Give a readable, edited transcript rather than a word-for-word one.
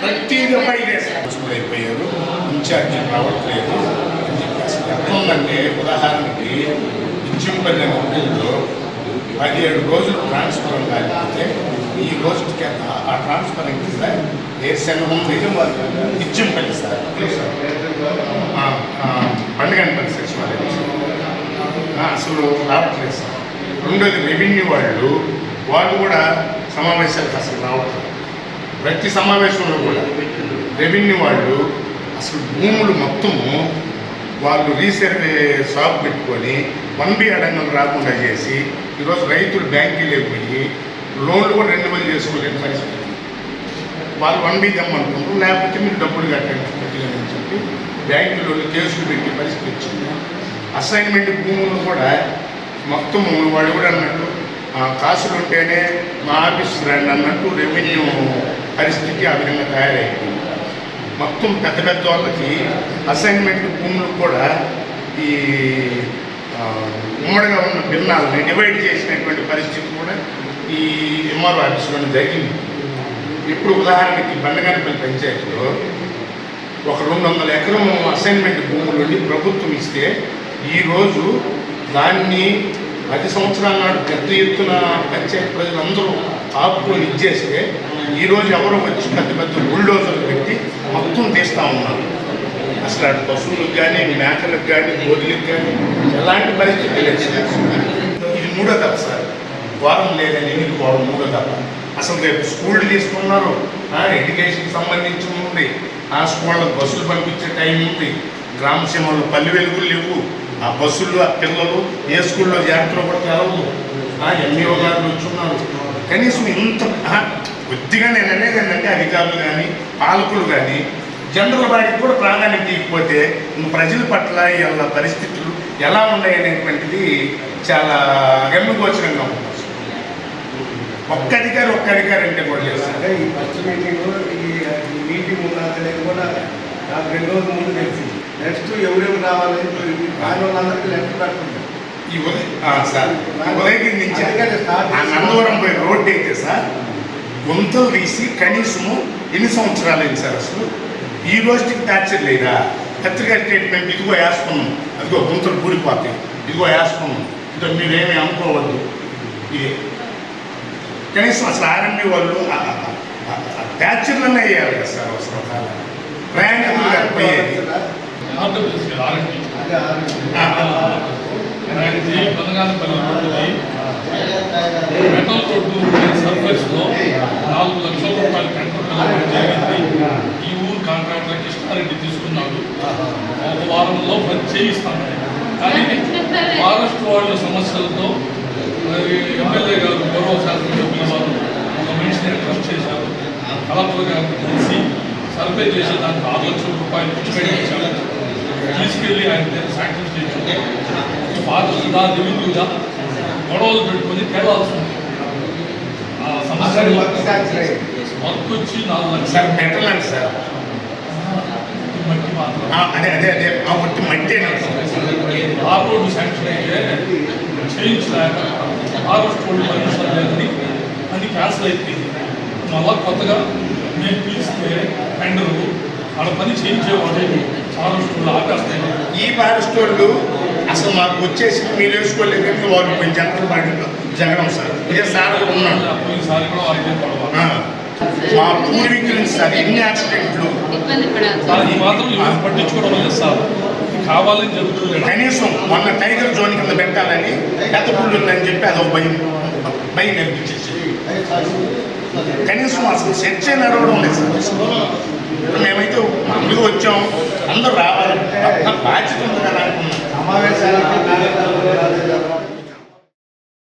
ప్రతి అయిపోయారు, ఇన్ఛార్జి రావట్లేదు అని చెప్పేసి ఎట్లుందంటే ఉదాహరణకి ఇచ్చింపల్లి ఊళ్ళో 17 రోజులు ట్రాన్స్ఫర్ కాకపోతే ఈ రోజుకి ఆ ట్రాన్స్ఫర్ కింద ఏ సంఘం ఇచ్చింపల్లి సార్ పండుగపల్లి సచివాలయం అసలు రావట్లేదు సార్. రెండోది రెవెన్యూ వాళ్ళు కూడా సమావేశాలకు అసలు రావట్లేదు. ప్రతి సమావేశంలో కూడా రెవెన్యూ అసలు భూములు మొత్తము వాళ్ళు రీసర్వే షాప్ పెట్టుకొని 1B అడంగం రాకుండా చేసి ఈరోజు రైతులు బ్యాంకులకు పోయి లోన్లు కూడా రెన్యువల్ చేసుకోలేని పరిస్థితి. వాళ్ళు 1B తెమ్మంటున్నారు, లేకపోతే మీరు డబ్బులు కట్టండి అని చెప్పి బ్యాంకులో కేసులు పెట్టే పరిస్థితి వచ్చింది. అసైన్మెంట్ భూములు కూడా మొత్తం వాళ్ళు కూడా అన్నట్టు కాసులు ఉంటేనే మా ఆఫీస్కి రండి అన్నట్టు రెవెన్యూ పరిస్థితి ఆ విధంగా తయారైంది. మొత్తం పెద్ద పెద్ద వాళ్ళకి అసైన్మెంట్ భూములు కూడా ఈ ఉమ్మడిగా ఉన్న భిన్నాలని డివైడ్ చేసినటువంటి పరిస్థితి కూడా ఈ ఎంఆర్ఓ ఆఫీసులోనే జరిగింది. ఇప్పుడు ఉదాహరణకి బండగానిపల్లి పంచాయతీలో ఒక 200 ఎకరం అసైన్మెంట్ భూములు ప్రభుత్వం ఇస్తే ఈరోజు దాన్ని 10 సంవత్సరాల నాడు పెద్ద ఎత్తున పంచాయతీ ప్రజలందరూ ఆపుకొని ఇచ్చేస్తే ఈరోజు ఎవరో వచ్చి పెద్ద పెద్ద బుల్డోజర్లు పెట్టి మొత్తం తీస్తూ ఉన్నారు. అసలు అటు పశువులకు కానీ మేకలకు కానీ గోధులకు కానీ ఎలాంటి పరిస్థితి లేదు. ఇది 3వ దఫ సార్, వారం లేదని వారం 3వ దఫ. అసలు రేపు స్కూళ్ళు తీసుకున్నారు, ఎడ్యుకేషన్కి సంబంధించి ఉంది, ఆ స్కూళ్ళకు బస్సులు పంపించే టైం ఉంది, గ్రామ సీమల్లో పల్లె వెలుగులు లేవు, ఆ బస్సుల్లో ఆ పిల్లలు ఏ స్కూల్లో జాగ్రత్తలో కూడా తెలవదు. ఎంఈఓ గారు వచ్చున్నారు. కనీసం ఇంత కొద్దిగా నేను అనేది ఏంటంటే అధికారులు కానీ పాలకులు కానీ జనరల్ బాడీకి కూడా ప్రాధాన్యత ఇవ్వకపోతే ప్రజల పట్ల ఇలా పరిస్థితులు ఎలా ఉన్నాయనేటువంటిది చాలా గమ్యగోచరంగా ఉంటుంది. ఒక్క అధికారి అంటే కూడా చేస్తారు. ఈ ఫస్ట్ మీటింగ్ ఉన్నది కూడా నాకు 2 రోజుల ముందు తెలిసింది. నెక్స్ట్ ఎవరెవరు రావాలి ఆయన వాళ్ళందరికీ లెటర్ పెట్టుకుంటారు. ఈ ఉదయగిరి నుంచి నందవరం పోయి రోడ్డు అయితే సార్ గుంతలు తీసి కనీసము ఎన్ని సంవత్సరాలు అయింది సార్? అసలు ఈ రోజుకి టార్చర్ లేదా? పత్రికా స్టేట్మెంట్ ఇదిగో వేసుకున్నాం, అదిగో గుంతలు కూడిపోతాయి, ఇదిగో వేసుకున్నాం, ఇంకా మీరేమీ అనుకోవద్దు. ఇది కనీసం అసలు ఆర్ఎంబీ వాళ్ళు టార్చర్లనే వేయాలి కదా సార్. అవసరం కాదు ప్రయాణికులు గారు పోయేది మెటల్ రోడ్డు సర్ఫేస్లో 4 లక్షల రూపాయలు టెండర్ జరిగింది. ఈ ఊరు కాంట్రాక్టర్ కృష్ణారెడ్డి తీసుకున్నాడు. 1 వారంలో పని చేయిస్తాను. కానీ ఫారెస్ట్ వాళ్ళ సమస్యలతో ఎమ్మెల్యే గారు గౌరవ శాసనసభ్యుల వారు ఒక మనిషిని ట్రస్ట్ చేశారు. కలెక్టర్ గారిని కలిసి సర్వే చేసి దానికి 6 లక్షల రూపాయలు పెంచారు. తీసుకెళ్ళి ఆయన శాంక్షన్ చేయించారు. ఫారెస్ట్ రెవెన్యూగా గొడవలు పెట్టుకొని తేవాల్సి ఉంది. ఆ సమస్య వర్క్ వచ్చి 4 లక్షలు పెట్టాలండి సార్. మట్టి మాత్రం మట్టి ఆ రోడ్డు శాంక్షన్ అయితే చేయించలేక ఫారెస్ట్ రోడ్డు పర్మిషన్ లేదని అది క్యాన్సిల్ అయిపోయింది. మళ్ళా కొత్తగా నేను పిలిస్తే టెండరు ఆడ పని చేయించేవాడు ఫారెస్ట్ రోడ్లు ఆపేస్తాయి. ఈ ఫారెస్ట్ రోడ్లు అసలు మాకు వచ్చేసి మీరు వేసుకోలేదు కానీ వాళ్ళు కొంచెం జనరల్ బాడీలో జరగడం సార్. ఇదే సార్ కూడా ఉన్నాడు. పోయినసారి కూడా అయితే మా పూర్వీకులు సార్ ఎన్ని యాక్సిడెంట్లు మాత్రం పట్టించుకోవడం లేదు సార్. కావాలని జరుగుతుంది. కనీసం మొన్న టైగర్ జోన్ కింద పెట్టాలని పెద్ద పుల్లు ఉందని చెప్పి అదొక భయం కనిపించేసి కనీసం అసలు చర్చ నడవడం లేదు సార్. మేమైతే ముందుకు వచ్చాం, అందరూ రావాలి, బాధ్యత ఉంది కదా అనుకున్నాం. సమావేశాలకి